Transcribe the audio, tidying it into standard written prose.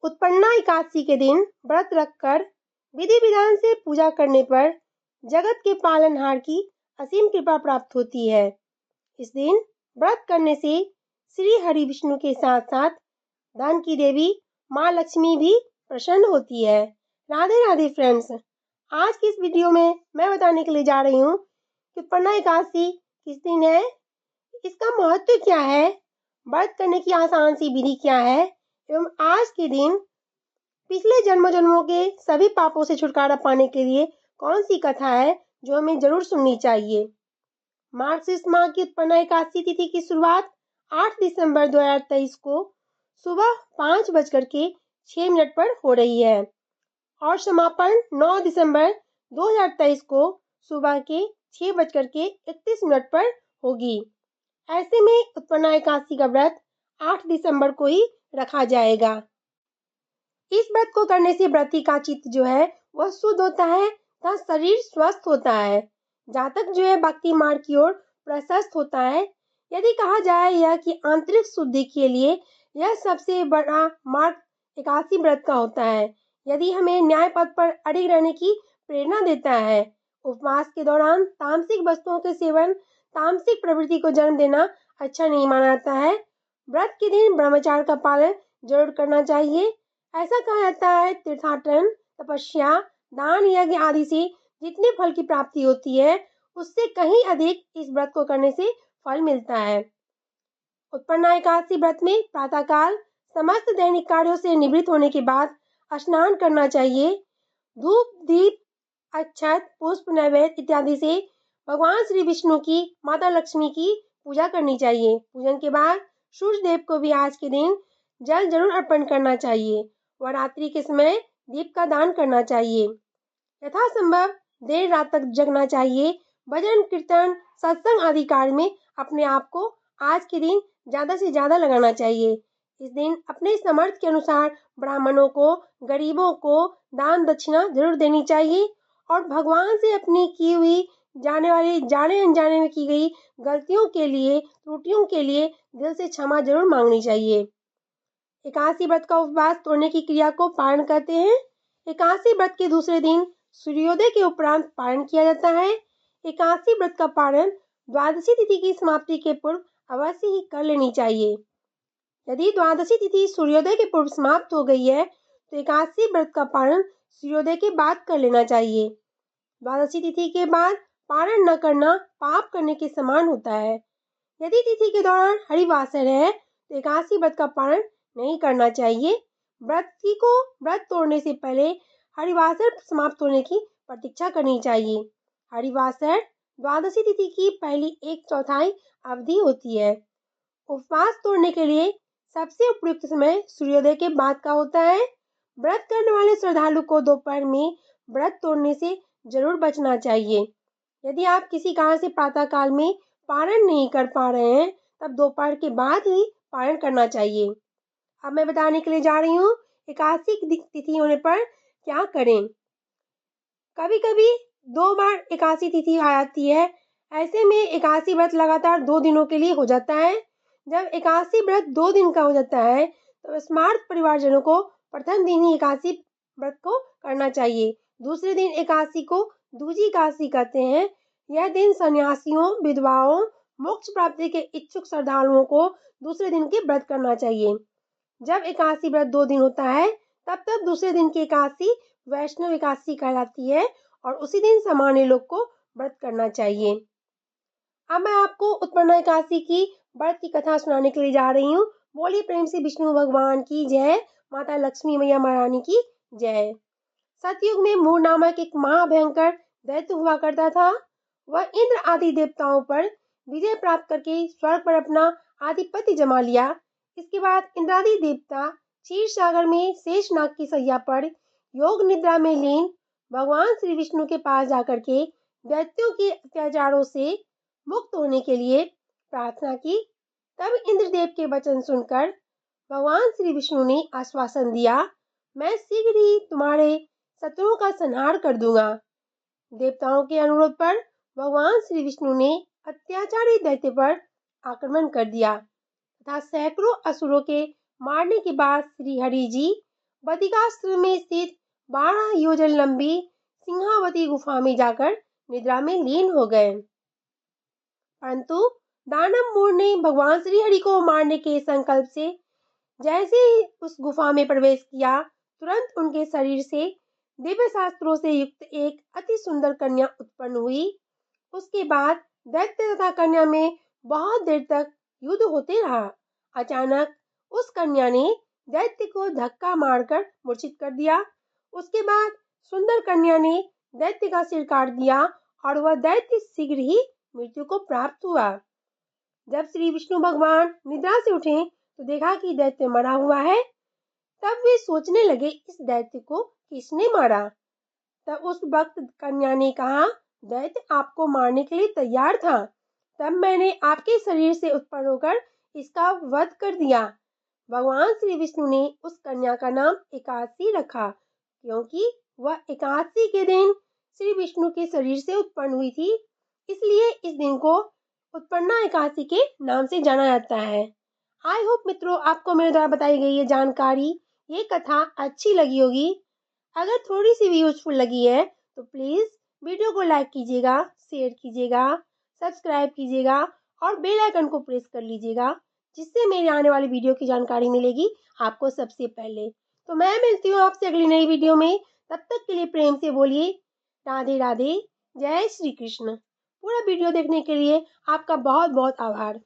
उत्पन्ना एकादशी के दिन व्रत रखकर विधि विधान से पूजा करने पर जगत के पालनहार की असीम कृपा प्राप्त होती है। इस दिन व्रत करने से श्री हरि विष्णु के साथ साथ धन की देवी माँ लक्ष्मी भी प्रसन्न होती है। राधे राधे फ्रेंड्स, आज की इस वीडियो में मैं बताने के लिए जा रही हूँ कि उत्पन्ना एकादशी किस दिन है, इसका महत्व क्या है, व्रत करने की आसान सी विधि क्या है एवं आज के दिन पिछले जन्मों के सभी पापों से छुटकारा पाने के लिए कौन सी कथा है जो हमें जरूर सुननी चाहिए। मार्गशीर्ष माह की उत्पन्ना एकादशी तिथि की शुरुआत 8 दिसंबर 2023 को सुबह 5:06 पर हो रही है और समापन 9 दिसंबर 2023 को सुबह के 6:31 पर होगी। ऐसे में उत्पन्ना एकादशी का व्रत 8 दिसंबर को ही रखा जाएगा। इस व्रत को करने से व्रती का चित्त जो है वह शुद्ध होता है तथा शरीर स्वस्थ होता है, जातक जो है भक्ति मार्ग की ओर प्रशस्त होता है। यदि कहा जाए यह कि आंतरिक शुद्धि के लिए यह सबसे बड़ा मार्ग एकादशी व्रत का होता है। यदि हमें न्याय पथ पर अड़िग रहने की प्रेरणा देता है। उपवास के दौरान तामसिक वस्तुओं के सेवन तामसिक प्रवृत्ति को जन्म देना अच्छा नहीं माना जाता है। व्रत के दिन ब्रह्मचार्य का पालन जरूर करना चाहिए। ऐसा कहा जाता है तीर्थाटन, तपस्या, दान, यज्ञ आदि से जितने फल की प्राप्ति होती है उससे कहीं अधिक इस व्रत को करने से फल मिलता है। उत्पन्ना एकादशी व्रत में प्रातःकाल समस्त दैनिक कार्यों से निवृत्त होने के बाद स्नान करना चाहिए। धूप, दीप, अक्षत, पुष्प, नैवेद्य इत्यादि से भगवान श्री विष्णु की माता लक्ष्मी की पूजा करनी चाहिए। पूजन के बाद सूर्य देव को भी आज के दिन जल जरूर अर्पण करना चाहिए व रात्रि के समय दीप का दान करना चाहिए। यथासंभव देर रात तक जगना चाहिए। भजन, कीर्तन, सत्संग आदि कार्य में अपने आप को आज के दिन ज्यादा से ज्यादा लगाना चाहिए। इस दिन अपने सामर्थ्य के अनुसार ब्राह्मणों को, गरीबों को दान दक्षिणा जरूर देनी चाहिए और भगवान से अपनी की हुई जाने वाली जाने अनजाने में की गई गलतियों के लिए, त्रुटियों के लिए दिल से क्षमा जरूर मांगनी चाहिए। एकादशी व्रत का उपवास तोड़ने की क्रिया को पारण कहते हैं। एकादशी व्रत के दूसरे दिन सूर्योदय के उपरांत पारण किया जाता है। एकादशी व्रत का पारण द्वादशी तिथि की समाप्ति के पूर्व अवश्य ही कर लेनी चाहिए। यदि द्वादशी तिथि सूर्योदय के पूर्व समाप्त हो गई है तो एकादशी व्रत का पारण सूर्योदय के बाद कर लेना चाहिए। द्वादशी तिथि के बाद पारण न करना पाप करने के समान होता है। यदि तिथि के दौरान हरिवासर है तो एकादशी व्रत का पारण नहीं करना चाहिए। व्रती को व्रत तोड़ने से पहले हरिवासर समाप्त होने की प्रतीक्षा करनी चाहिए। हरिवासर द्वादशी तिथि की पहली 1/4 अवधि होती है। उपवास तोड़ने के लिए सबसे उपयुक्त समय सूर्योदय के बाद का होता है। व्रत करने वाले श्रद्धालु को दोपहर में व्रत तोड़ने से जरूर बचना चाहिए। यदि आप किसी कारण से प्रातः काल में पारण नहीं कर पा रहे हैं तब दोपहर के बाद ही पारण करना चाहिए। अब मैं बताने के लिए जा रही हूँ एकादशी की तिथि होने पर क्या करें। कभी कभी 2 बार एकादशी तिथि आ जाती है। ऐसे में एकादशी व्रत लगातार 2 दिनों के लिए हो जाता है। जब एकादशी व्रत 2 दिन का हो जाता है तो स्मार्ट परिवारजनों को प्रथम दिन ही एकादशी व्रत को करना चाहिए। दूसरे दिन एकादशी को दूजी एकादशी कहते हैं। यह दिन सन्यासियों, विधवाओं, मोक्ष प्राप्ति के इच्छुक श्रद्धालुओं को दूसरे दिन के व्रत करना चाहिए। जब एकादशी व्रत 2 दिन होता है तब दूसरे दिन की एकादशी वैष्णव एकादशी कहलाती है और उसी दिन सामान्य लोग को व्रत करना चाहिए। अब मैं आपको उत्पन्ना एकादशी की व्रत की कथा सुनाने के लिए जा रही हूँ। बोलिए प्रेम से विष्णु भगवान की जय, माता लक्ष्मी मैया महारानी की जय। सतयुग में मूर नामक एक महाभयंकर दैत्य हुआ करता था। वह इंद्र आदि देवताओं पर विजय प्राप्त करके स्वर्ग पर अपना आधिपत्य जमा लिया। इसके बाद इंद्रादि देवता क्षीर सागर में शेषनाग की सैया पर योग निद्रा में लीन भगवान श्री विष्णु के पास जाकर के दैत्यों के अत्याचारों से मुक्त होने के लिए प्रार्थना की। तब इंद्रदेव के वचन सुनकर भगवान श्री विष्णु ने आश्वासन दिया, मैं शीघ्र ही तुम्हारे शत्रुओं का संहार कर दूंगा। देवताओं के अनुरोध पर भगवान श्री विष्णु ने अत्याचारी दैत्य पर आक्रमण कर दिया तथा सैकड़ों असुरों के मारने के बाद श्री हरि जी बदिकाश्रम में स्थित 12 योजन लंबी सिंहावती गुफा में जाकर निद्रा में लीन हो गए। परंतु दानव मोर ने भगवान श्री हरि को मारने के संकल्प से जैसे ही उस गुफा में प्रवेश किया, तुरंत उनके शरीर से दिव्य शास्त्रों से युक्त एक अति सुंदर कन्या उत्पन्न हुई। उसके बाद दैत्य तथा कन्या में बहुत देर तक युद्ध होते रहा। अचानक उस कन्या ने दैत्य को धक्का मारकर मूर्छित कर दिया। उसके बाद सुंदर कन्या ने दैत्य का सिर काट दिया और वह दैत्य शीघ्र ही मृत्यु को प्राप्त हुआ। जब श्री विष्णु भगवान निद्रा से उठे तो देखा कि दैत्य मरा हुआ है। तब वे सोचने लगे, इस दैत्य को किसने मारा? तब उस वक्त कन्या ने कहा, दैत्य आपको मारने के लिए तैयार था, तब मैंने आपके शरीर से उत्पन्न होकर इसका वध कर दिया। भगवान श्री विष्णु ने उस कन्या का नाम एकादशी रखा, क्योंकि वह एकादशी के दिन श्री विष्णु के शरीर से उत्पन्न हुई थी। इसलिए इस दिन को उत्पन्ना एकादशी के नाम से जाना जाता है। आई होप मित्रों, आपको मेरे द्वारा बताई गई ये जानकारी, ये कथा अच्छी लगी होगी। अगर थोड़ी सी भी यूजफुल लगी है तो प्लीज़ वीडियो को लाइक कीजिएगा, शेयर कीजिएगा, सब्सक्राइब कीजिएगा और बेल आइकन को प्रेस कर लीजिएगा, जिससे मेरे आने वाली वीडियो की जानकारी मिलेगी आपको सबसे पहले। तो मैं मिलती हूँ आपसे अगली नई वीडियो में। तब तक के लिए प्रेम से बोलिए राधे राधे, जय श्री कृष्ण। पूरा वीडियो देखने के लिए आपका बहुत बहुत आभार।